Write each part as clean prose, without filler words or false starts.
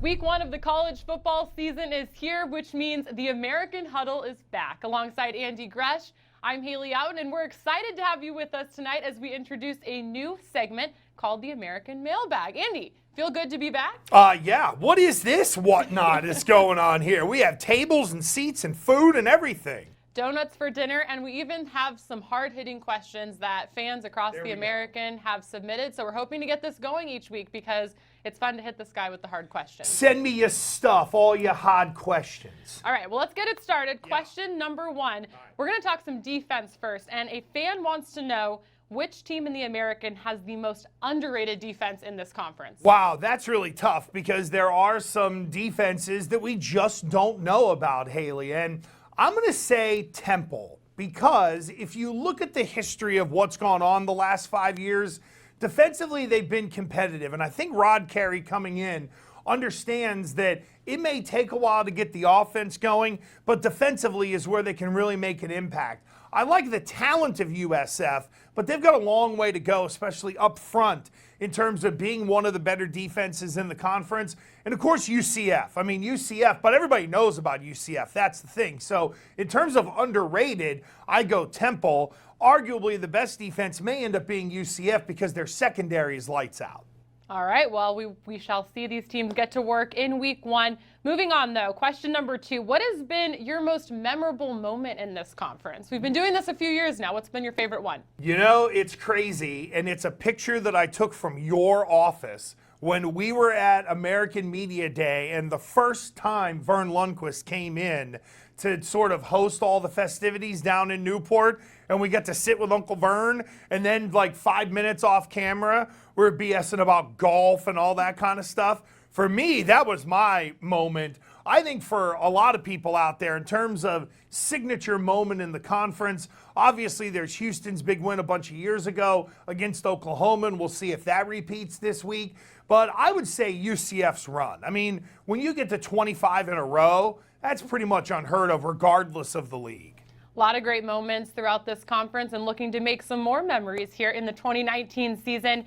Week 1 of the college football season is here, which means the American Huddle is back. Alongside Andy Gresh, I'm Haley Outen, and we're excited to have you with us tonight as we introduce a new segment called the American Mailbag. Andy, feel good to be back? Yeah. What is this whatnot is going on here? We have tables and seats and food and everything. Donuts for dinner, and we even have some hard-hitting questions that fans across the American have submitted. So we're hoping to get this going each week because it's fun to hit this guy with the hard questions. Send me your stuff, all your hard questions. All right, well, let's get it started. Question number 1. We're going to talk some defense first, and a fan wants to know which team in the American has the most underrated defense in this conference. Wow, that's really tough because there are some defenses that we just don't know about, Haley. And I'm going to say Temple because if you look at the history of what's gone on the last 5 years, defensively they've been competitive. And I think Rod Carey coming in understands that it may take a while to get the offense going, but defensively is where they can really make an impact. I like the talent of USF, but they've got a long way to go, especially up front, in terms of being one of the better defenses in the conference. And, of course, UCF. I mean, UCF, but everybody knows about UCF. That's the thing. So, in terms of underrated, I go Temple. Arguably, the best defense may end up being UCF because their secondary is lights out. All right, well, we shall see these teams get to work in week 1. Moving on, though, question number 2. What has been your most memorable moment in this conference? We've been doing this a few years now. What's been your favorite one? You know, it's crazy, and it's a picture that I took from your office when we were at American Media Day, and the first time Vern Lundquist came in to sort of host all the festivities down in Newport, and we got to sit with Uncle Vern, and then like 5 minutes off camera, we're BSing about golf and all that kind of stuff. For me, that was my moment. I think for a lot of people out there, in terms of signature moment in the conference, obviously there's Houston's big win a bunch of years ago against Oklahoma, and we'll see if that repeats this week. But I would say UCF's run. I mean, when you get to 25 in a row, that's pretty much unheard of regardless of the league. A lot of great moments throughout this conference and looking to make some more memories here in the 2019 season.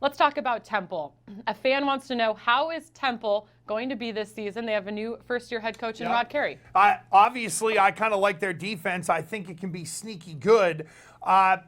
Let's talk about Temple. A fan wants to know, how is Temple going to be this season? They have a new first-year head coach in Rod Carey. Obviously, I kind of like their defense. I think it can be sneaky good.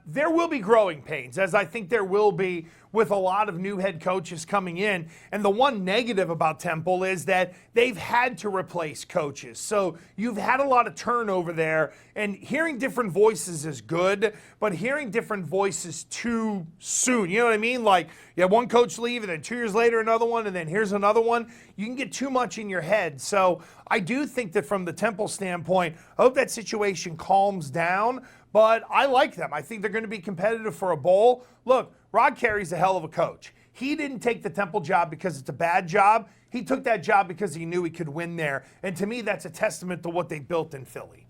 There will be growing pains, as I think there will be with a lot of new head coaches coming in. And the one negative about Temple is that they've had to replace coaches. So you've had a lot of turnover there, and hearing different voices is good, but hearing different voices too soon, you know what I mean? Like, you have one coach leave, and then 2 years later another one, and then here's another one. You can get too much in your head. So I do think that from the Temple standpoint, I hope that situation calms down. But I like them. I think they're going to be competitive for a bowl. Look, Rod Carey's a hell of a coach. He didn't take the Temple job because it's a bad job. He took that job because he knew he could win there. And to me, that's a testament to what they built in Philly.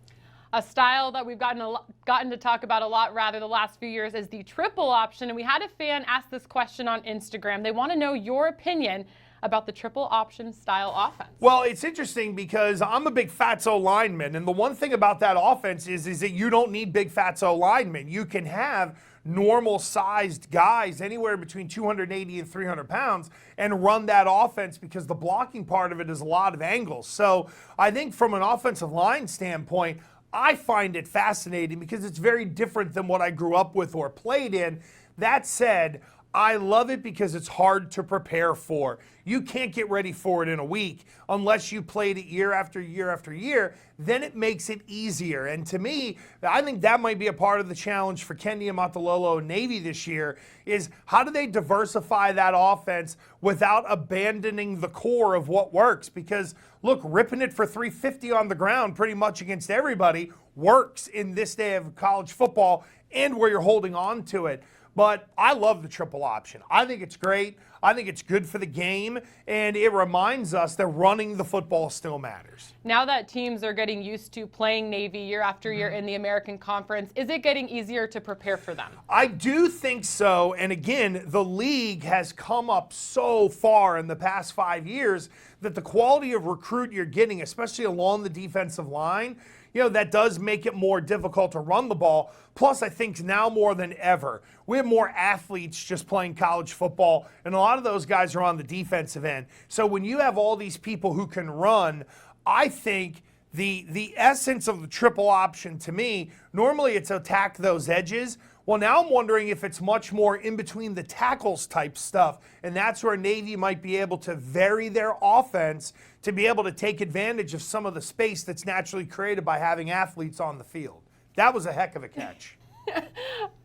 A style that we've gotten to talk about a lot, rather, the last few years is the triple option. And we had a fan ask this question on Instagram. They want to know your opinion about the triple option style offense. Well, it's interesting because I'm a big fatso lineman, and the one thing about that offense is that you don't need big fatso linemen. You can have normal-sized guys anywhere between 280 and 300 pounds and run that offense because the blocking part of it is a lot of angles. So I think from an offensive line standpoint, I find it fascinating because it's very different than what I grew up with or played in. That said, I love it because it's hard to prepare for. You can't get ready for it in a week unless you played it year after year after year. Then it makes it easier. And to me, I think that might be a part of the challenge for Kendi Amatololo and Navy this year is how do they diversify that offense without abandoning the core of what works? Because, look, ripping it for 350 on the ground pretty much against everybody works in this day of college football and where you're holding on to it. But I love the triple option. I think it's great. I think it's good for the game, and it reminds us that running the football still matters. Now that teams are getting used to playing Navy year after year in the American Conference, is it getting easier to prepare for them? I do think so, and again, the league has come up so far in the past 5 years that the quality of recruit you're getting, especially along the defensive line, that does make it more difficult to run the ball. Plus, I think now more than ever, we have more athletes just playing college football, and a lot of those guys are on the defensive end. So when you have all these people who can run, I think the essence of the triple option to me, normally it's attack those edges. Well, now I'm wondering if it's much more in between the tackles type stuff, and that's where Navy might be able to vary their offense to be able to take advantage of some of the space that's naturally created by having athletes on the field. That was a heck of a catch.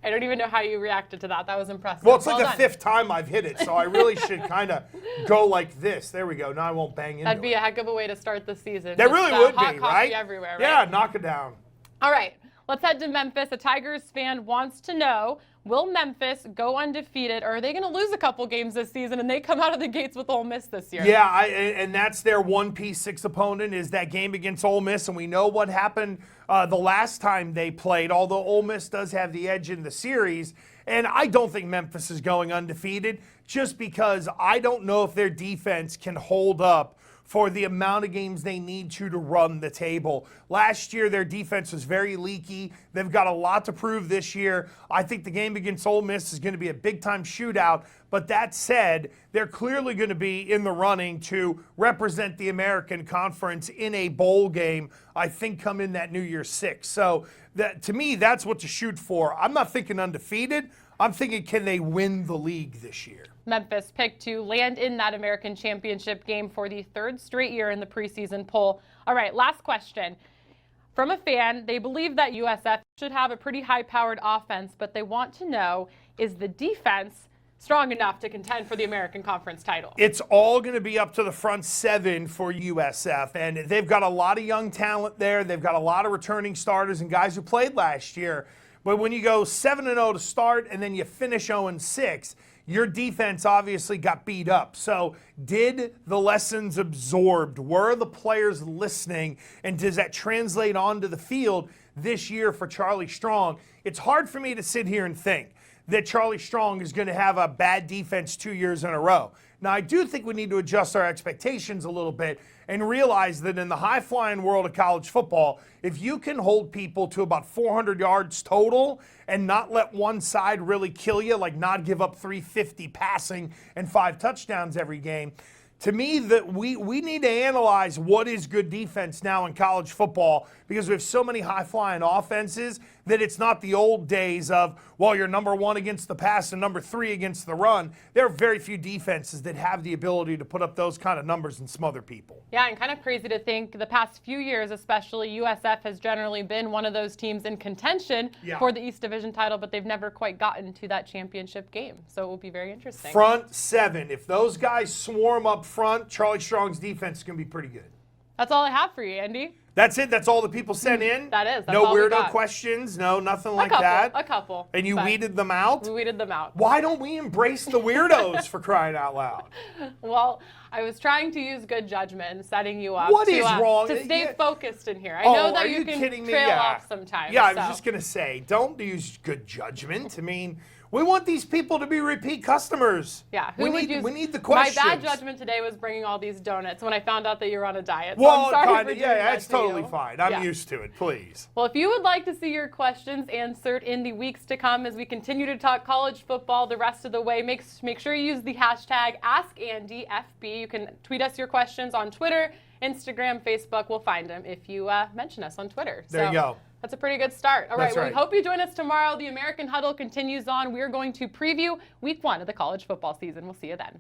I don't even know how you reacted to that. That was impressive. Well, it's like the fifth time I've hit it, so I really should kind of go like this. There we go. Now I won't bang into it. That'd be a heck of a way to start the season. That really would hot be, coffee right? Everywhere, right? Yeah, knock it down. All right. Let's head to Memphis. A Tigers fan wants to know, will Memphis go undefeated, or are they going to lose a couple games this season and they come out of the gates with Ole Miss this year? Yeah, and that's their 1P6 opponent is that game against Ole Miss, and we know what happened the last time they played, although Ole Miss does have the edge in the series. And I don't think Memphis is going undefeated just because I don't know if their defense can hold up for the amount of games they need to run the table. Last year, their defense was very leaky. They've got a lot to prove this year. I think the game against Ole Miss is going to be a big-time shootout. But that said, they're clearly going to be in the running to represent the American Conference in a bowl game, I think, come in that New Year's Six. So to me, that's what to shoot for. I'm not thinking undefeated. I'm thinking, can they win the league this year? Memphis picked to land in that American Championship game for the third straight year in the preseason poll. All right, last question. From a fan, they believe that USF should have a pretty high-powered offense, but they want to know, is the defense strong enough to contend for the American Conference title? It's all going to be up to the front seven for USF, and they've got a lot of young talent there. They've got a lot of returning starters and guys who played last year. But when you go 7-0 to start and then you finish 0-6, your defense obviously got beat up. So did the lessons absorbed? Were the players listening? And does that translate onto the field this year for Charlie Strong? It's hard for me to sit here and think that Charlie Strong is going to have a bad defense 2 years in a row. Now, I do think we need to adjust our expectations a little bit and realize that in the high-flying world of college football, if you can hold people to about 400 yards total and not let one side really kill you, like not give up 350 passing and 5 touchdowns every game, to me, that we need to analyze what is good defense now in college football because we have so many high-flying offenses that it's not the old days of, well, you're number 1 against the pass and number 3 against the run. There are very few defenses that have the ability to put up those kind of numbers and smother people. Yeah, and kind of crazy to think the past few years, especially, USF has generally been one of those teams in contention for the East Division title, but they've never quite gotten to that championship game. So it will be very interesting. Front seven. If those guys swarm up front, Charlie Strong's defense is going to be pretty good. That's all I have for you, Andy. That's it? That's all the people sent in? That is. That's no all we weirdo got. questions? No, nothing like that? A couple. And you weeded them out? We weeded them out. Why don't we embrace the weirdos for crying out loud? Well, I was trying to use good judgment and setting you up What is wrong? to stay focused in here. I know that you can trail off sometimes. Yeah, I was just going to say, don't use good judgment. I mean, we want these people to be repeat customers. Yeah, we need the questions. My bad judgment today was bringing all these donuts when I found out that you were on a diet. So Well, I'm sorry kind for of, doing that it's to totally you. fine. I'm used to it, please. Well, if you would like to see your questions answered in the weeks to come as we continue to talk college football the rest of the way, make sure you use the hashtag AskAndyFB. You can tweet us your questions on Twitter, Instagram, Facebook. We'll find them if you mention us on Twitter. There you go. That's a pretty good start. All right, That's well, right. we hope you join us tomorrow. The American Huddle continues on. We're going to preview week 1 of the college football season. We'll see you then.